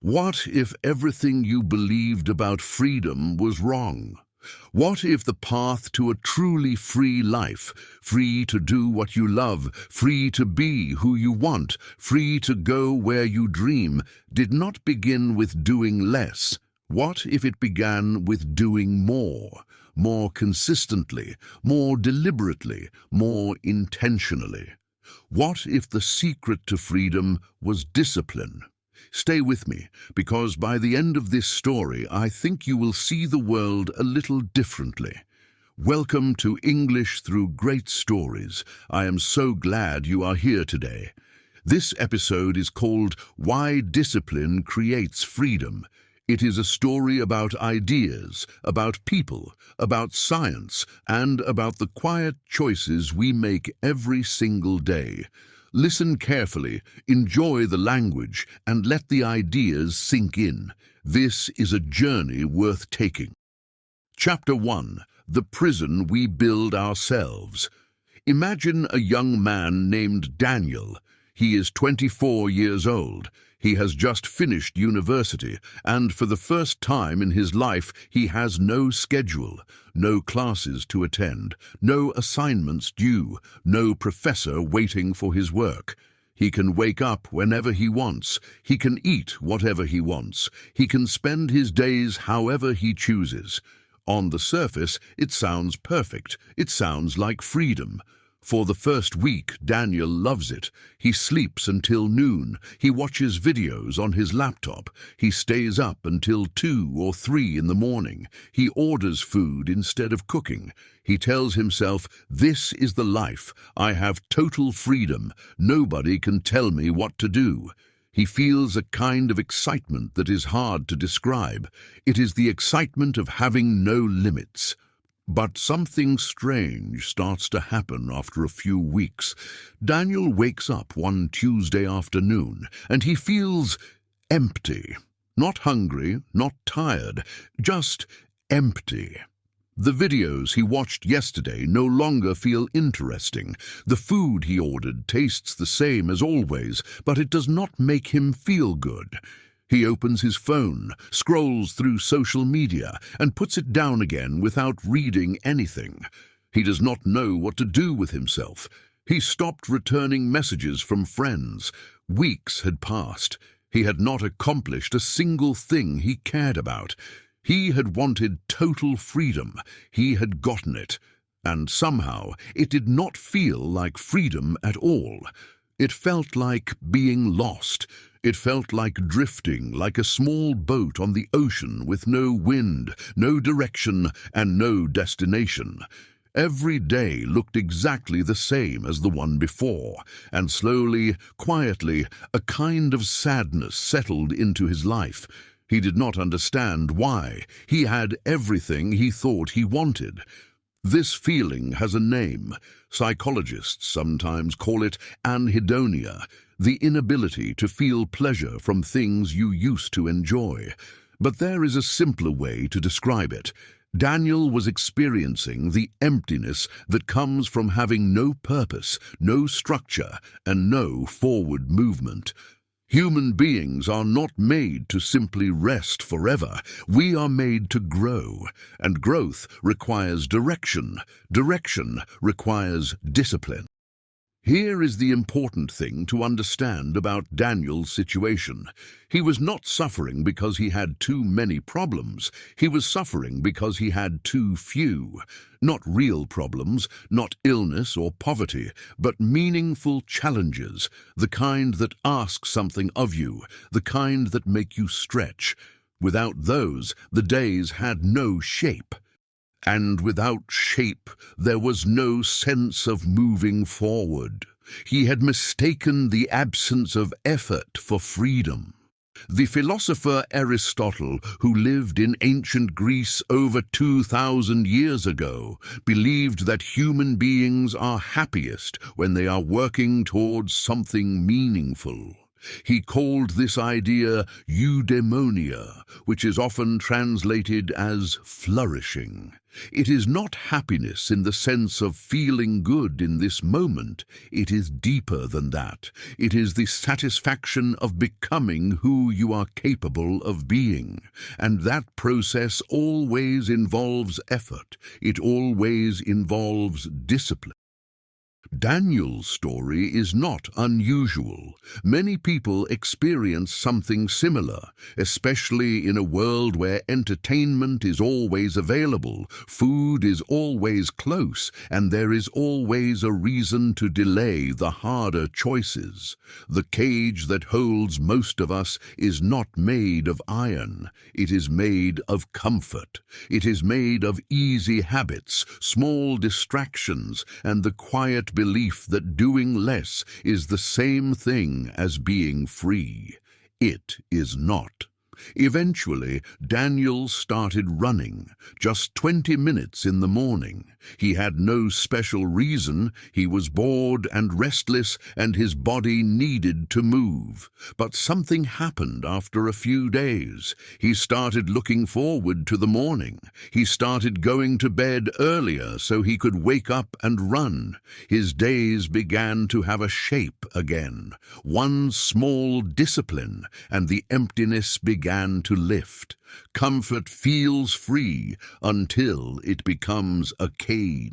What if everything you believed about freedom was wrong? What if the path to a truly free life, free to do what you love, free to be who you want, free to go where you dream, did not begin with doing less? What if it began with doing more consistently, more deliberately, more intentionally? What if the secret to freedom was discipline? Stay with me, because by the end of this story, I think you will see the world a little differently. Welcome to English Through Great Stories. I am so glad you are here today. This episode is called Why Discipline Creates Freedom. It is a story about ideas, about people, about science, and about the quiet choices we make every single day. Listen carefully, enjoy the language, and let the ideas sink in. This is a journey worth taking. Chapter 1. The Prison We Build Ourselves. Imagine a young man named Daniel. He is 24 years old. He has just finished university, and for the first time in his life, he has no schedule, no classes to attend, no assignments due, no professor waiting for his work. He can wake up whenever he wants. He can eat whatever he wants. He can spend his days however he chooses. On the surface, it sounds perfect. It sounds like freedom. For the first week, Daniel loves it. He sleeps until noon. He watches videos on his laptop. He stays up until 2 or 3 in the morning. He orders food instead of cooking. He tells himself, "This is the life. I have total freedom. Nobody can tell me what to do." He feels a kind of excitement that is hard to describe. It is the excitement of having no limits. But something strange starts to happen after a few weeks. Daniel wakes up one Tuesday afternoon, and he feels empty. Not hungry, not tired, just empty. The videos he watched yesterday no longer feel interesting. The food he ordered tastes the same as always, but it does not make him feel good. He opens his phone, scrolls through social media, and puts it down again without reading anything. He does not know what to do with himself. He stopped returning messages from friends. Weeks had passed. He had not accomplished a single thing he cared about. He had wanted total freedom. He had gotten it. And somehow it did not feel like freedom at all. It felt like being lost. It felt like drifting, like a small boat on the ocean with no wind, no direction, and no destination. Every day looked exactly the same as the one before, and slowly, quietly, a kind of sadness settled into his life. He did not understand why. He had everything he thought he wanted. This feeling has a name. Psychologists sometimes call it anhedonia, the inability to feel pleasure from things you used to enjoy. But there is a simpler way to describe it. Daniel was experiencing the emptiness that comes from having no purpose, no structure, and no forward movement. Human beings are not made to simply rest forever. We are made to grow, and growth requires direction. Direction requires discipline. Here is the important thing to understand about Daniel's situation. He was not suffering because he had too many problems. He was suffering because he had too few. Not real problems, not illness or poverty, but meaningful challenges, the kind that ask something of you, the kind that make you stretch. Without those, the days had no shape. And without shape, there was no sense of moving forward. He had mistaken the absence of effort for freedom. The philosopher Aristotle, who lived in ancient Greece over 2,000 years ago, believed that human beings are happiest when they are working towards something meaningful. He called this idea eudaimonia, which is often translated as flourishing. It is not happiness in the sense of feeling good in this moment. It is deeper than that. It is the satisfaction of becoming who you are capable of being. And that process always involves effort. It always involves discipline. Daniel's story is not unusual. Many people experience something similar, especially in a world where entertainment is always available, food is always close, and there is always a reason to delay the harder choices. The cage that holds most of us is not made of iron. It is made of comfort. It is made of easy habits, small distractions, and the quiet belief that doing less is the same thing as being free. It is not. Eventually, Daniel started running, just 20 minutes in the morning. He had no special reason. He was bored and restless, and his body needed to move. But something happened after a few days. He started looking forward to the morning. He started going to bed earlier so he could wake up and run. His days began to have a shape again. One small discipline, and the emptiness began to lift. Comfort feels free until it becomes a cage.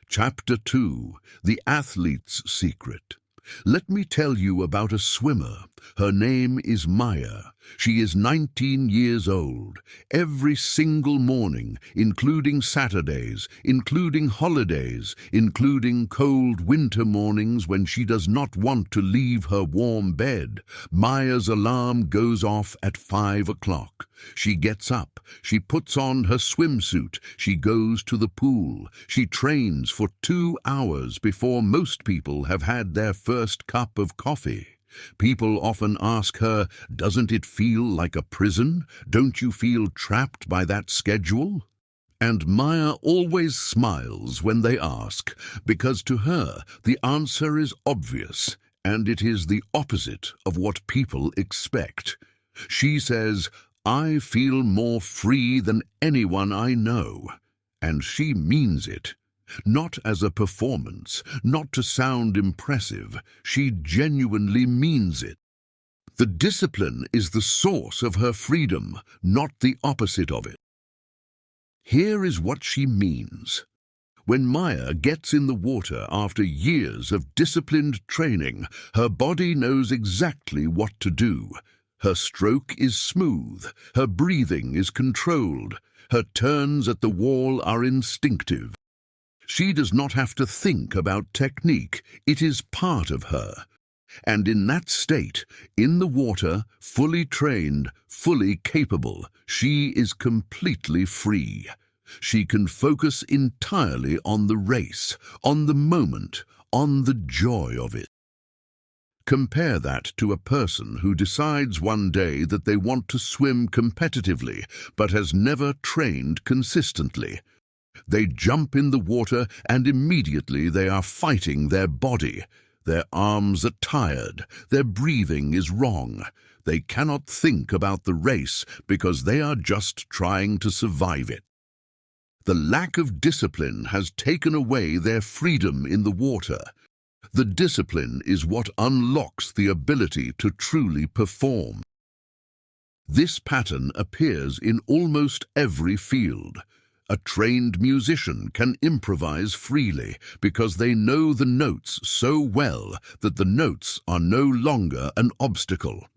Chapter 2. The Athlete's Secret. Let me tell you about a swimmer. Her name is Maya. She is 19 years old. Every single morning, including Saturdays, including holidays, including cold winter mornings when she does not want to leave her warm bed, Maya's alarm goes off at 5 o'clock. She gets up, she puts on her swimsuit, she goes to the pool, she trains for 2 hours before most people have had their first cup of coffee. People often ask her, "Doesn't it feel like a prison? Don't you feel trapped by that schedule?" And Maya always smiles when they ask, because to her the answer is obvious, and it is the opposite of what people expect. She says, "I feel more free than anyone I know," and she means it. Not as a performance, not to sound impressive. She genuinely means it. The discipline is the source of her freedom, not the opposite of it. Here is what she means. When Maya gets in the water after years of disciplined training, her body knows exactly what to do. Her stroke is smooth, her breathing is controlled, her turns at the wall are instinctive. She does not have to think about technique. It is part of her. And in that state, in the water, fully trained, fully capable, she is completely free. She can focus entirely on the race, on the moment, on the joy of it. Compare that to a person who decides one day that they want to swim competitively, but has never trained consistently. They jump in the water and immediately they are fighting their body. Their arms are tired, their breathing is wrong. They cannot think about the race because they are just trying to survive it. The lack of discipline has taken away their freedom in the water. The discipline is what unlocks the ability to truly perform. This pattern appears in almost every field. A trained musician can improvise freely because they know the notes so well that the notes are no longer an obstacle.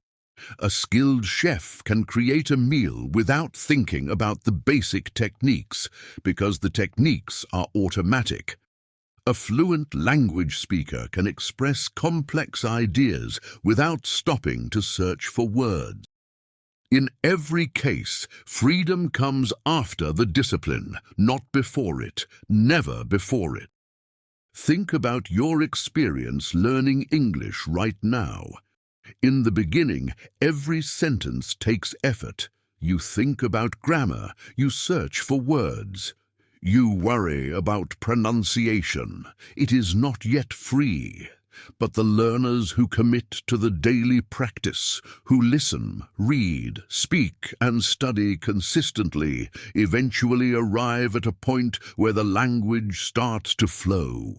A skilled chef can create a meal without thinking about the basic techniques because the techniques are automatic. A fluent language speaker can express complex ideas without stopping to search for words. In every case, freedom comes after the discipline, not before it, never before it. Think about your experience learning English right now. In the beginning, every sentence takes effort. You think about grammar, you search for words. You worry about pronunciation. It is not yet free. But the learners who commit to the daily practice, who listen, read, speak, and study consistently, eventually arrive at a point where the language starts to flow.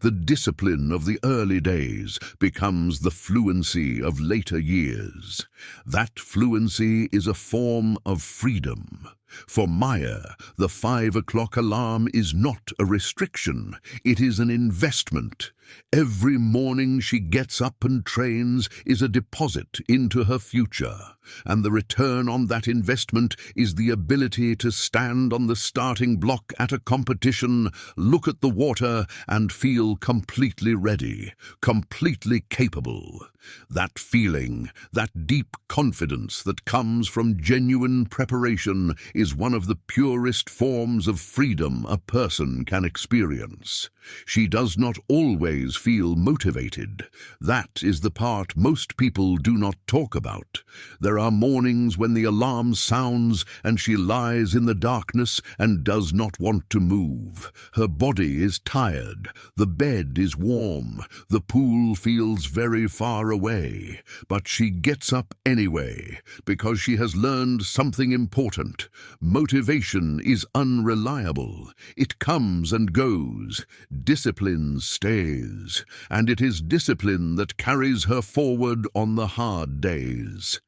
The discipline of the early days becomes the fluency of later years. That fluency is a form of freedom. For Maya, the 5 o'clock alarm is not a restriction, it is an investment. Every morning she gets up and trains is a deposit into her future, and the return on that investment is the ability to stand on the starting block at a competition, look at the water, and feel completely ready, completely capable. That feeling, that deep confidence that comes from genuine preparation is one of the purest forms of freedom a person can experience. She does not always feel motivated. That is the part most people do not talk about. There are mornings when the alarm sounds and she lies in the darkness and does not want to move. Her body is tired, the bed is warm, the pool feels very far away, but she gets up anyway because she has learned something important. Motivation is unreliable. It comes and goes. Discipline stays, and it is discipline that carries her forward on the hard days.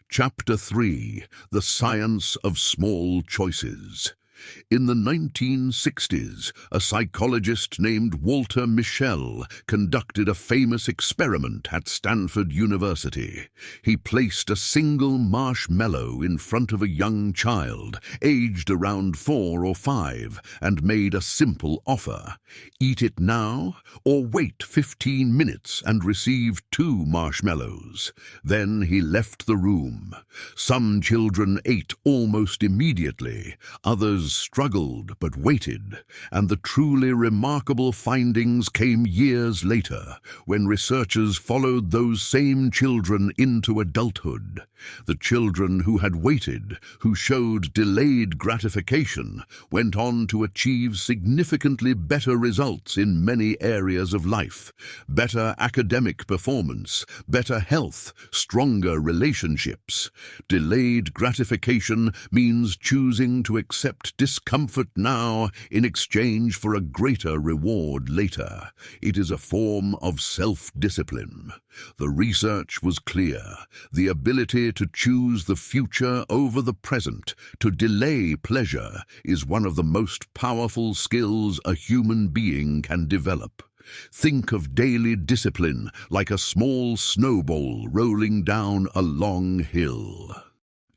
Chapter 3: The Science of Small Choices. In the 1960s, a psychologist named Walter Mischel conducted a famous experiment at Stanford University. He placed a single marshmallow in front of a young child, aged around 4 or 5, and made a simple offer. Eat it now, or wait 15 minutes and receive 2 marshmallows. Then he left the room. Some children ate almost immediately, others struggled but waited, and the truly remarkable findings came years later, when researchers followed those same children into adulthood. The children who had waited, who showed delayed gratification, went on to achieve significantly better results in many areas of life: better academic performance, better health, stronger relationships. Delayed gratification means choosing to accept discomfort now in exchange for a greater reward later. It is a form of self-discipline. The research was clear. The ability to choose the future over the present, to delay pleasure, is one of the most powerful skills a human being can develop. Think of daily discipline like a small snowball rolling down a long hill.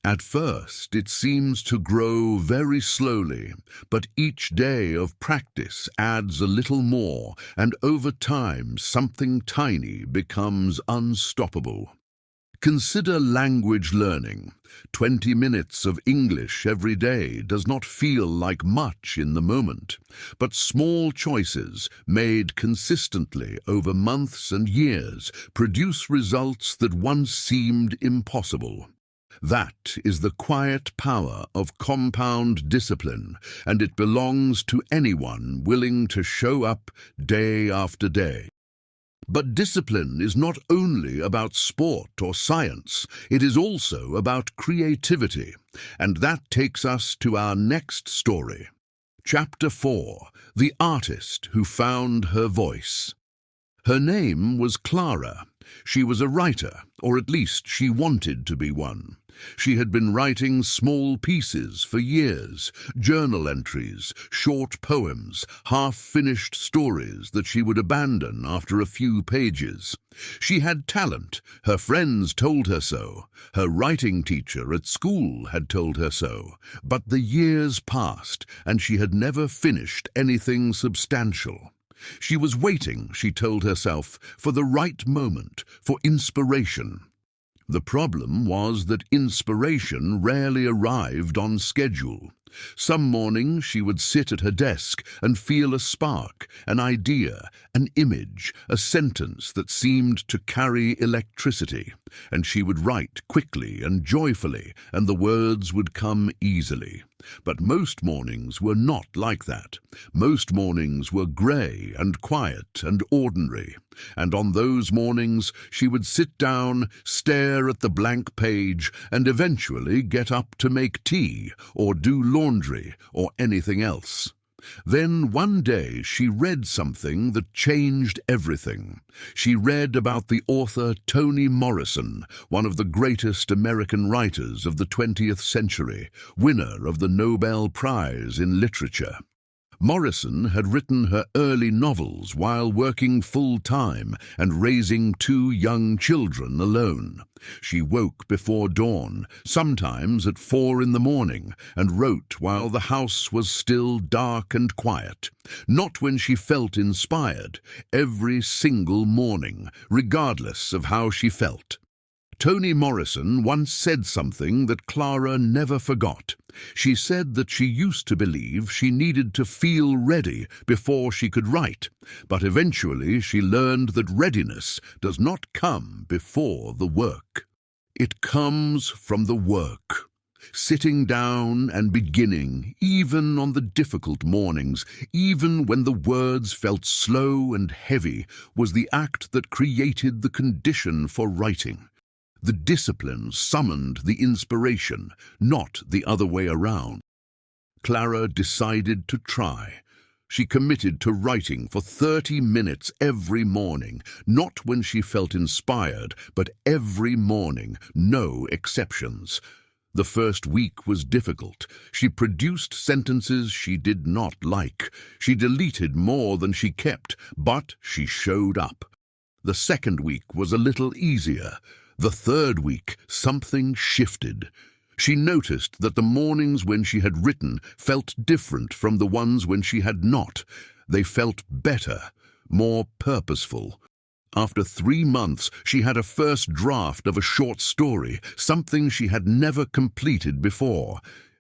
At first, it seems to grow very slowly, but each day of practice adds a little more, and over time, something tiny becomes unstoppable. Consider language learning. 20 minutes of English every day does not feel like much in the moment, but small choices made consistently over months and years produce results that once seemed impossible. That is the quiet power of compound discipline, and it belongs to anyone willing to show up day after day. But discipline is not only about sport or science, it is also about creativity, and that takes us to our next story. Chapter 4: The Artist Who Found Her Voice. Her name was Clara. She was a writer, or at least she wanted to be one. She had been writing small pieces for years, journal entries, short poems, half-finished stories that she would abandon after a few pages. She had talent. Her friends told her so. Her writing teacher at school had told her so. But the years passed, and she had never finished anything substantial. She was waiting, she told herself, for the right moment, for inspiration. The problem was that inspiration rarely arrived on schedule. Some mornings she would sit at her desk and feel a spark, an idea, an image, a sentence that seemed to carry electricity, and she would write quickly and joyfully, and the words would come easily. But most mornings were not like that. Most mornings were grey and quiet and ordinary, and on those mornings she would sit down, stare at the blank page, and eventually get up to make tea or do laundry or anything else. Then one day she read something that changed everything. She read about the author Toni Morrison, one of the greatest American writers of the 20th century, winner of the Nobel Prize in Literature. Morrison had written her early novels while working full-time and raising 2 young children alone. She woke before dawn, sometimes at 4 in the morning, and wrote while the house was still dark and quiet. Not when she felt inspired, every single morning, regardless of how she felt. Toni Morrison once said something that Clara never forgot. She said that she used to believe she needed to feel ready before she could write, but eventually she learned that readiness does not come before the work. It comes from the work. Sitting down and beginning, even on the difficult mornings, even when the words felt slow and heavy, was the act that created the condition for writing. The discipline summoned the inspiration, not the other way around. Clara decided to try. She committed to writing for 30 minutes every morning, not when she felt inspired, but every morning, no exceptions. The first week was difficult. She produced sentences she did not like. She deleted more than she kept, but she showed up. The second week was a little easier. The third week, something shifted. She noticed that the mornings when she had written felt different from the ones when she had not. They felt better, more purposeful. After 3 months, she had a first draft of a short story, something she had never completed before.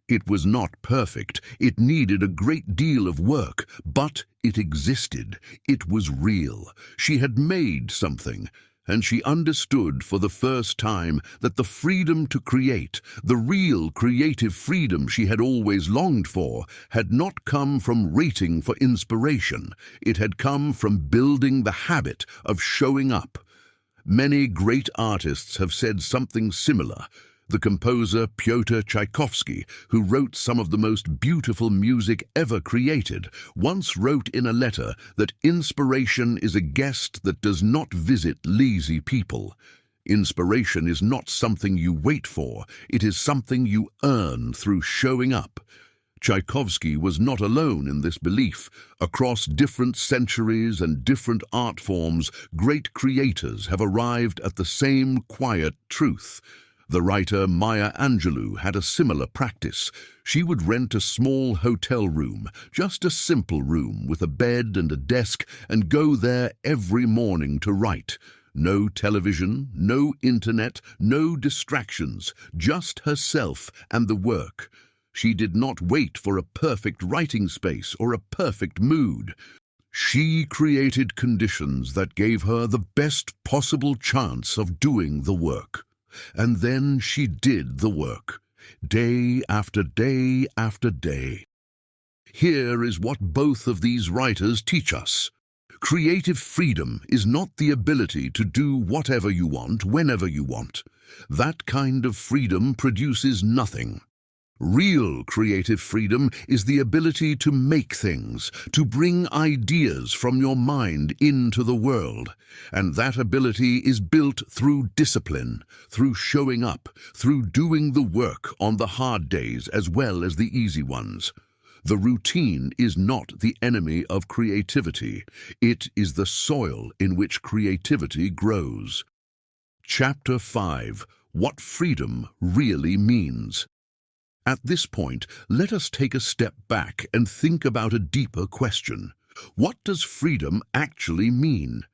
It was not perfect. It needed a great deal of work, but it existed. It was real. She had made something. And she understood for the first time that the freedom to create, the real creative freedom she had always longed for, had not come from waiting for inspiration. It had come from building the habit of showing up. Many great artists have said something similar. The composer Pyotr Tchaikovsky, who wrote some of the most beautiful music ever created, once wrote in a letter that inspiration is a guest that does not visit lazy people. Inspiration is not something you wait for, it is something you earn through showing up. Tchaikovsky was not alone in this belief. Across different centuries and different art forms, great creators have arrived at the same quiet truth. The writer Maya Angelou had a similar practice. She would rent a small hotel room, just a simple room with a bed and a desk, and go there every morning to write. No television, no internet, no distractions, just herself and the work. She did not wait for a perfect writing space or a perfect mood. She created conditions that gave her the best possible chance of doing the work. And then she did the work, day after day after day. Here is what both of these writers teach us. Creative freedom is not the ability to do whatever you want, whenever you want. That kind of freedom produces nothing. Real creative freedom is the ability to make things, to bring ideas from your mind into the world. And that ability is built through discipline, through showing up, through doing the work on the hard days as well as the easy ones. The routine is not the enemy of creativity. It is the soil in which creativity grows. Chapter 5. What freedom really means. At this point, let us take a step back and think about a deeper question. What does freedom actually mean?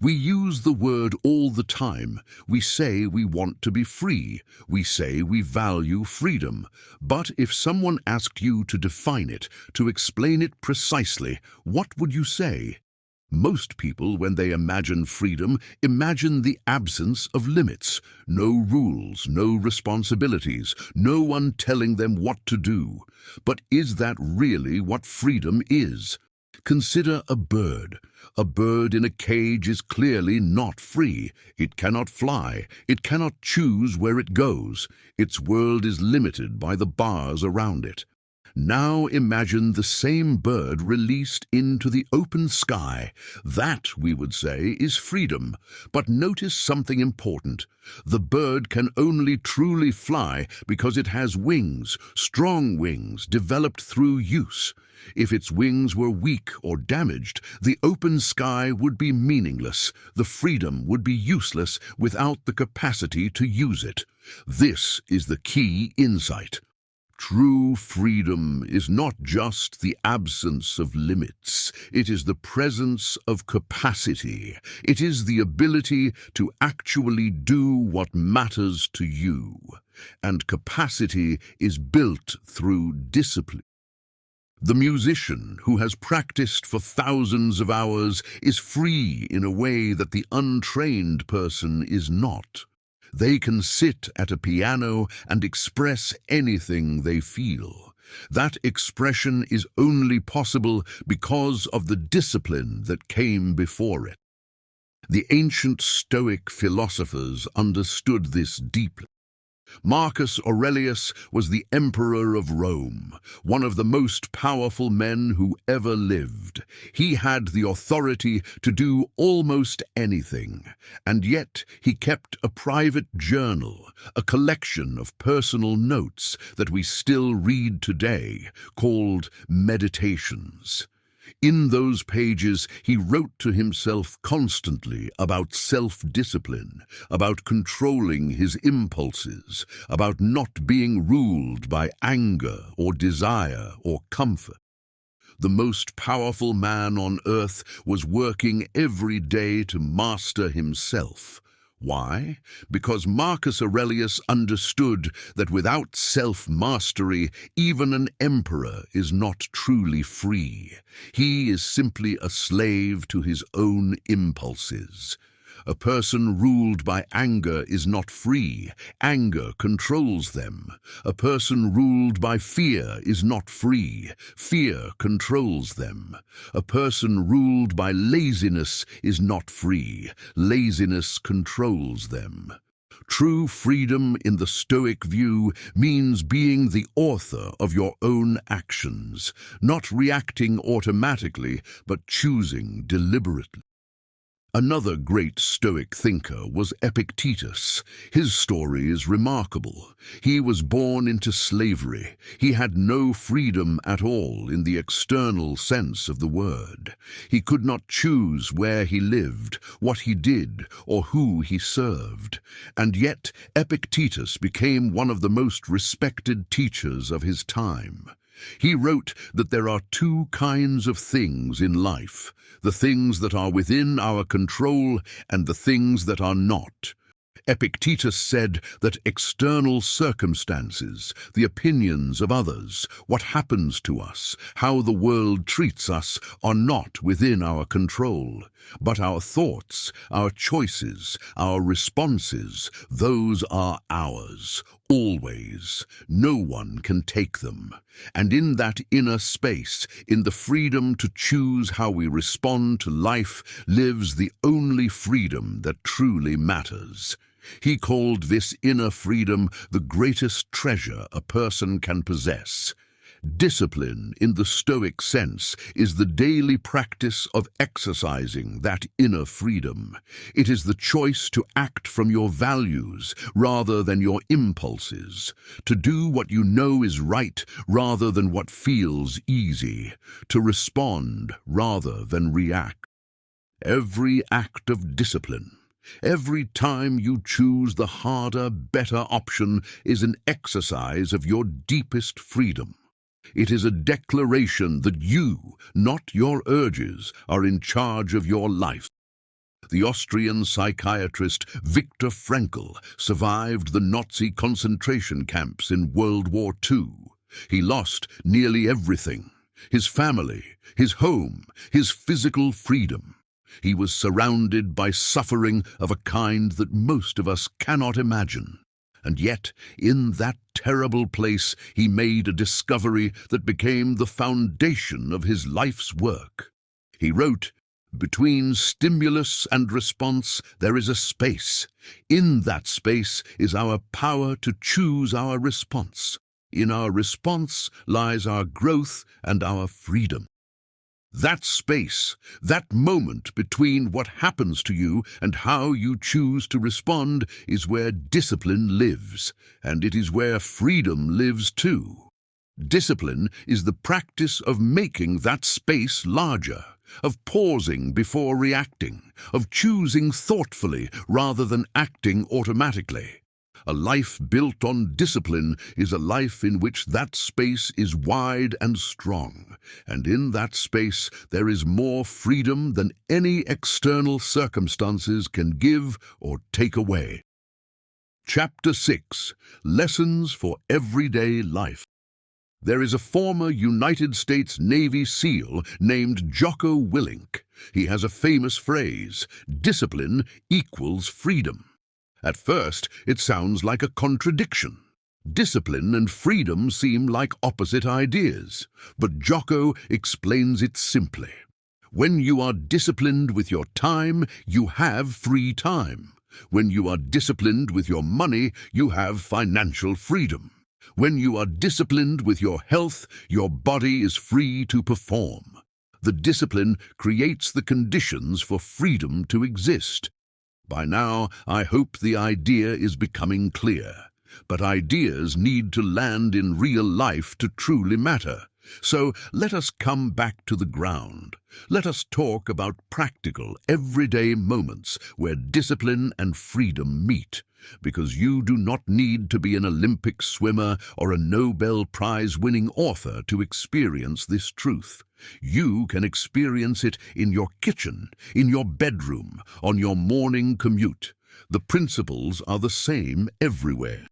We use the word all the time. We say we want to be free. We say we value freedom. But if someone asked you to define it, to explain it precisely, what would you say? Most people, when they imagine freedom, imagine the absence of limits, no rules, no responsibilities, no one telling them what to do. But is that really what freedom is? Consider a bird. A bird in a cage is clearly not free. It cannot fly. It cannot choose where it goes. Its world is limited by the bars around it. Now imagine the same bird released into the open sky. That, we would say, is freedom. But notice something important. The bird can only truly fly because it has wings, strong wings, developed through use. If its wings were weak or damaged, the open sky would be meaningless. The freedom would be useless without the capacity to use it. This is the key insight. True freedom is not just the absence of limits. It is the presence of capacity. It is the ability to actually do what matters to you. And capacity is built through discipline. The musician who has practiced for thousands of hours is free in a way that the untrained person is not. They can sit at a piano and express anything they feel. That expression is only possible because of the discipline that came before it. The ancient Stoic philosophers understood this deeply. Marcus Aurelius was the emperor of Rome, one of the most powerful men who ever lived. He had the authority to do almost anything, and yet he kept a private journal, a collection of personal notes that we still read today, called Meditations. In those pages, he wrote to himself constantly about self-discipline, about controlling his impulses, about not being ruled by anger or desire or comfort. The most powerful man on earth was working every day to master himself. Why? Because Marcus Aurelius understood that without self-mastery, even an emperor is not truly free. He is simply a slave to his own impulses. A person ruled by anger is not free. Anger controls them. A person ruled by fear is not free. Fear controls them. A person ruled by laziness is not free. Laziness controls them. True freedom in the Stoic view means being the author of your own actions, not reacting automatically, but choosing deliberately. Another great Stoic thinker was Epictetus. His story is remarkable. He was born into slavery. He had no freedom at all in the external sense of the word. He could not choose where he lived, what he did, or who he served. And yet Epictetus became one of the most respected teachers of his time. He wrote that there are two kinds of things in life, the things that are within our control and the things that are not. Epictetus said that external circumstances, the opinions of others, what happens to us, how the world treats us, are not within our control. But our thoughts, our choices, our responses, those are ours, always. No one can take them. And in that inner space, in the freedom to choose how we respond to life, lives the only freedom that truly matters. He called this inner freedom the greatest treasure a person can possess. Discipline, in the Stoic sense, is the daily practice of exercising that inner freedom. It is the choice to act from your values rather than your impulses, to do what you know is right rather than what feels easy, to respond rather than react. Every act of discipline, every time you choose the harder, better option, is an exercise of your deepest freedom. It is a declaration that you, not your urges, are in charge of your life. The Austrian psychiatrist Viktor Frankl survived the Nazi concentration camps in World War II. He lost nearly everything: his family, his home, his physical freedom. He was surrounded by suffering of a kind that most of us cannot imagine. And yet, in that terrible place, he made a discovery that became the foundation of his life's work. He wrote, "Between stimulus and response there is a space. In that space is our power to choose our response. In our response lies our growth and our freedom." That space, that moment between what happens to you and how you choose to respond, is where discipline lives, and it is where freedom lives too. Discipline is the practice of making that space larger, of pausing before reacting, of choosing thoughtfully rather than acting automatically. A life built on discipline is a life in which that space is wide and strong, and in that space there is more freedom than any external circumstances can give or take away. Chapter 6. Lessons for Everyday Life. There is a former United States Navy SEAL named Jocko Willink. He has a famous phrase, "Discipline equals freedom." At first, it sounds like a contradiction. Discipline and freedom seem like opposite ideas, but Jocko explains it simply. When you are disciplined with your time, you have free time. When you are disciplined with your money, you have financial freedom. When you are disciplined with your health, your body is free to perform. The discipline creates the conditions for freedom to exist. By now, I hope the idea is becoming clear. But ideas need to land in real life to truly matter. So let us come back to the ground. Let us talk about practical, everyday moments where discipline and freedom meet. Because you do not need to be an Olympic swimmer or a Nobel Prize-winning author to experience this truth. You can experience it in your kitchen, in your bedroom, on your morning commute. The principles are the same everywhere.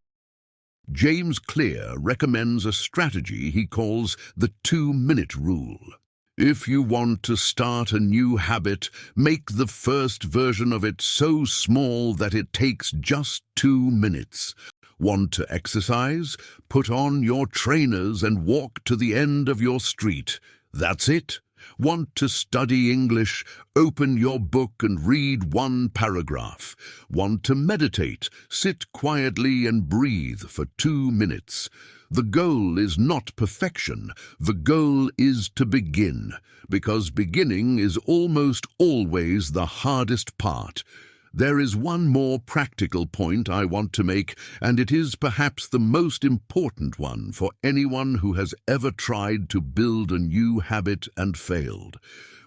James Clear recommends a strategy he calls the 2-minute rule. If you want to start a new habit, make the first version of it so small that it takes just 2 minutes. Want to exercise? Put on your trainers and walk to the end of your street. That's it. Want to study English? Open your book and read 1 paragraph. Want to meditate? Sit quietly and breathe for 2 minutes. The goal is not perfection. The goal is to begin, because beginning is almost always the hardest part. There is one more practical point I want to make, and it is perhaps the most important one for anyone who has ever tried to build a new habit and failed.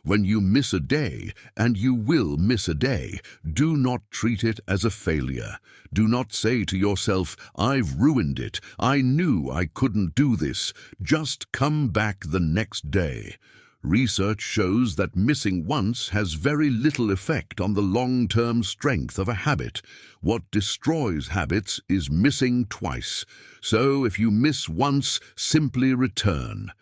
When you miss a day, and you will miss a day, do not treat it as a failure. Do not say to yourself, "I've ruined it. I knew I couldn't do this." Just come back the next day. Research shows that missing once has very little effect on the long-term strength of a habit. What destroys habits is missing twice. So if you miss once, simply return.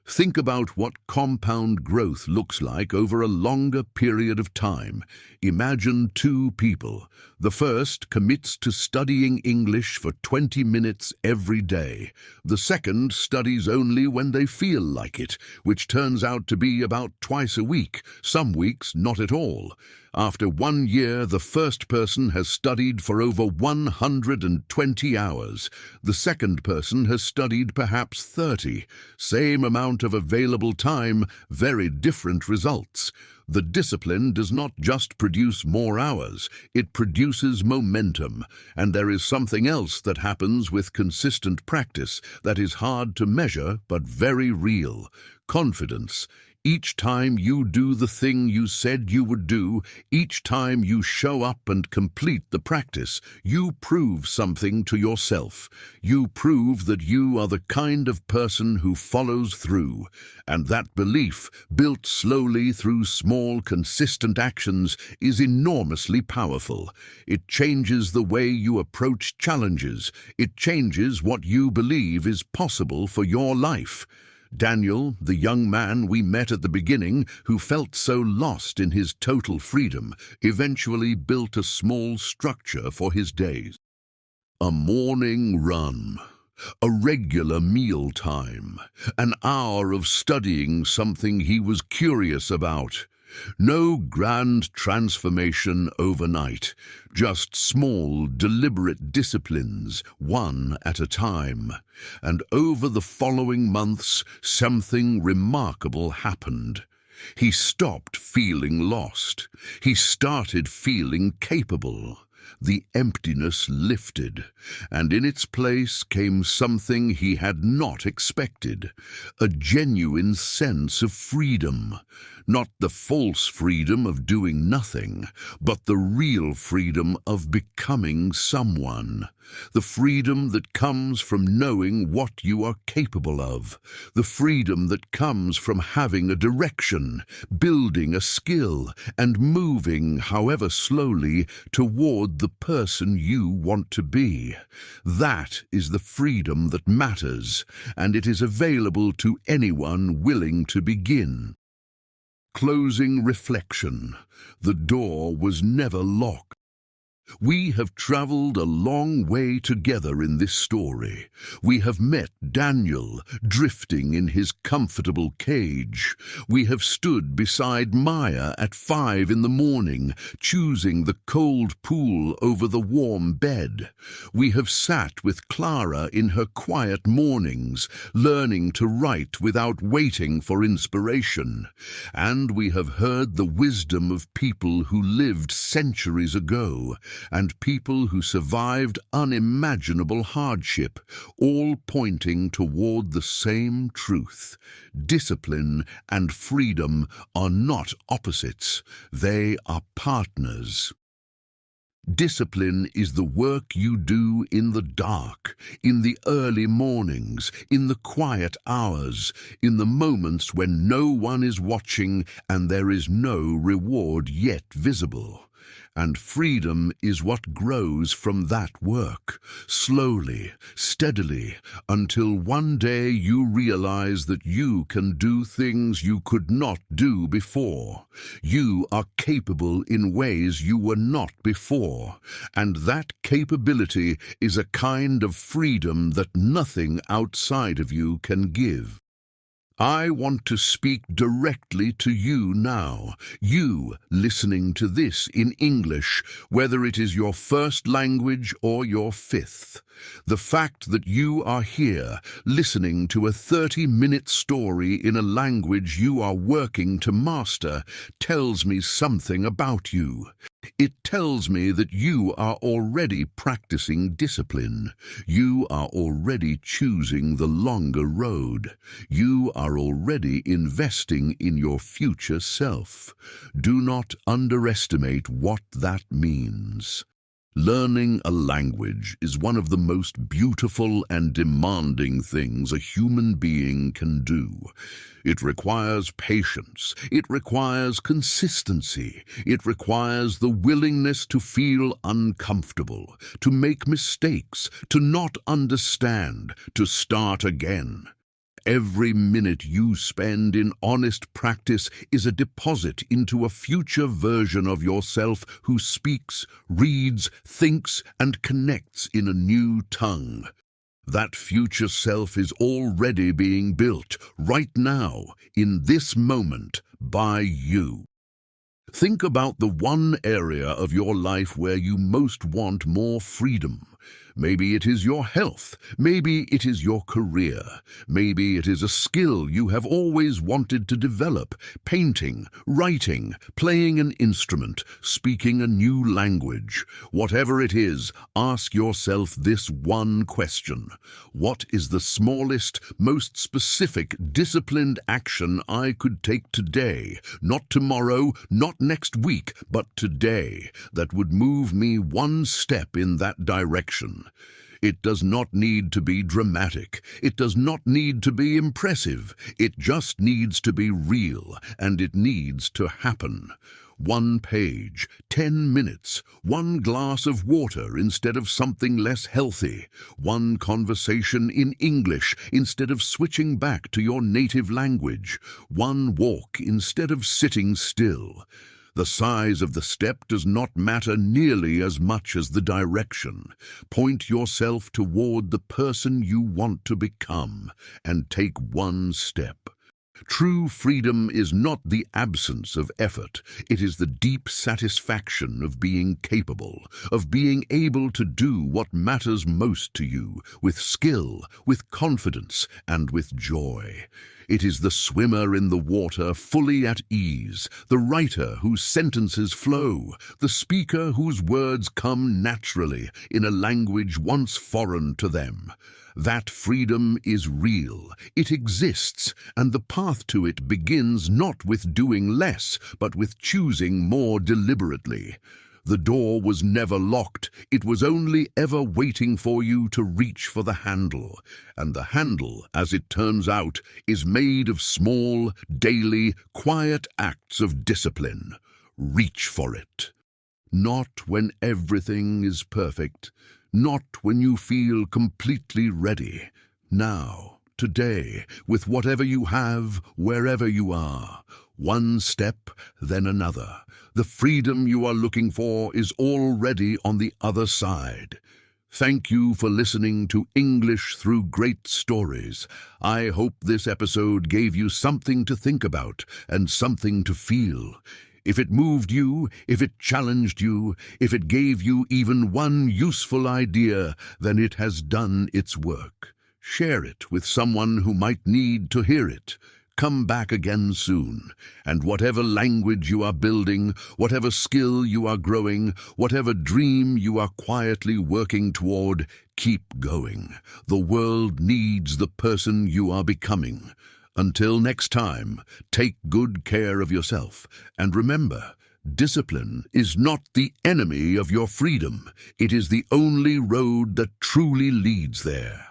Think about what compound growth looks like over a longer period of time. Imagine 2 people. The first commits to studying English for 20 minutes every day. The second studies only when they feel like it, which turns out to be about twice a week, some weeks not at all. After 1 year, the first person has studied for over 120 hours. The second person has studied perhaps 30. Same amount of available time, very different results. The discipline does not just produce more hours, it produces momentum. And there is something else that happens with consistent practice that is hard to measure but very real: confidence. Each time you do the thing you said you would do, each time you show up and complete the practice, you prove something to yourself. You prove that you are the kind of person who follows through. And that belief, built slowly through small, consistent actions, is enormously powerful. It changes the way you approach challenges. It changes what you believe is possible for your life. Daniel, the young man we met at the beginning, who felt so lost in his total freedom, eventually built a small structure for his days. A morning run, a regular meal time, an hour of studying something he was curious about. No grand transformation overnight, just small, deliberate disciplines, one at a time. And over the following months, something remarkable happened. He stopped feeling lost. He started feeling capable. The emptiness lifted, and in its place came something he had not expected, a genuine sense of freedom. Not the false freedom of doing nothing, but the real freedom of becoming someone. The freedom that comes from knowing what you are capable of. The freedom that comes from having a direction, building a skill, and moving, however slowly, toward the person you want to be. That is the freedom that matters, and it is available to anyone willing to begin. Closing reflection. The door was never locked. We have traveled a long way together in this story. We have met Daniel, drifting in his comfortable cage. We have stood beside Maya at 5 in the morning, choosing the cold pool over the warm bed. We have sat with Clara in her quiet mornings, learning to write without waiting for inspiration. And we have heard the wisdom of people who lived centuries ago, and people who survived unimaginable hardship, all pointing toward the same truth. Discipline and freedom are not opposites, they are partners. Discipline is the work you do in the dark, in the early mornings, in the quiet hours, in the moments when no one is watching and there is no reward yet visible. And freedom is what grows from that work, slowly, steadily, until one day you realize that you can do things you could not do before. You are capable in ways you were not before, and that capability is a kind of freedom that nothing outside of you can give. I want to speak directly to you now, you listening to this in English, whether it is your first language or your fifth. The fact that you are here, listening to a 30-minute story in a language you are working to master, tells me something about you. It tells me that you are already practicing discipline. You are already choosing the longer road. You are already investing in your future self. Do not underestimate what that means. Learning a language is one of the most beautiful and demanding things a human being can do. It requires patience. It requires consistency. It requires the willingness to feel uncomfortable, to make mistakes, to not understand, to start again. Every minute you spend in honest practice is a deposit into a future version of yourself who speaks, reads, thinks, and connects in a new tongue. That future self is already being built, right now, in this moment, by you. Think about the one area of your life where you most want more freedom. Maybe it is your health. Maybe it is your career. Maybe it is a skill you have always wanted to develop: painting, writing, playing an instrument, speaking a new language. Whatever it is, ask yourself this one question: what is the smallest, most specific, disciplined action I could take today, not tomorrow, not next week, but today, that would move me one step in that direction? It does not need to be dramatic. It does not need to be impressive. It just needs to be real, and it needs to happen. 1 page, 10 minutes, 1 glass of water instead of something less healthy, 1 conversation in English instead of switching back to your native language, 1 walk instead of sitting still. The size of the step does not matter nearly as much as the direction. Point yourself toward the person you want to become and take 1 step. True freedom is not the absence of effort. It is the deep satisfaction of being capable, of being able to do what matters most to you, with skill, with confidence, and with joy. It is the swimmer in the water fully at ease, the writer whose sentences flow, the speaker whose words come naturally in a language once foreign to them. That freedom is real, it exists, and the path to it begins not with doing less, but with choosing more deliberately. The door was never locked, it was only ever waiting for you to reach for the handle. And the handle, as it turns out, is made of small, daily, quiet acts of discipline. Reach for it. Not when everything is perfect, not when you feel completely ready. Now, today, with whatever you have, wherever you are. 1 step, then another. The freedom you are looking for is already on the other side. Thank you for listening to English Through Great Stories. I hope this episode gave you something to think about and something to feel. If it moved you, if it challenged you, if it gave you even 1 useful idea, then it has done its work. Share it with someone who might need to hear it. Come back again soon, and whatever language you are building, whatever skill you are growing, whatever dream you are quietly working toward, keep going. The world needs the person you are becoming. Until next time, take good care of yourself, and remember, discipline is not the enemy of your freedom. It is the only road that truly leads there.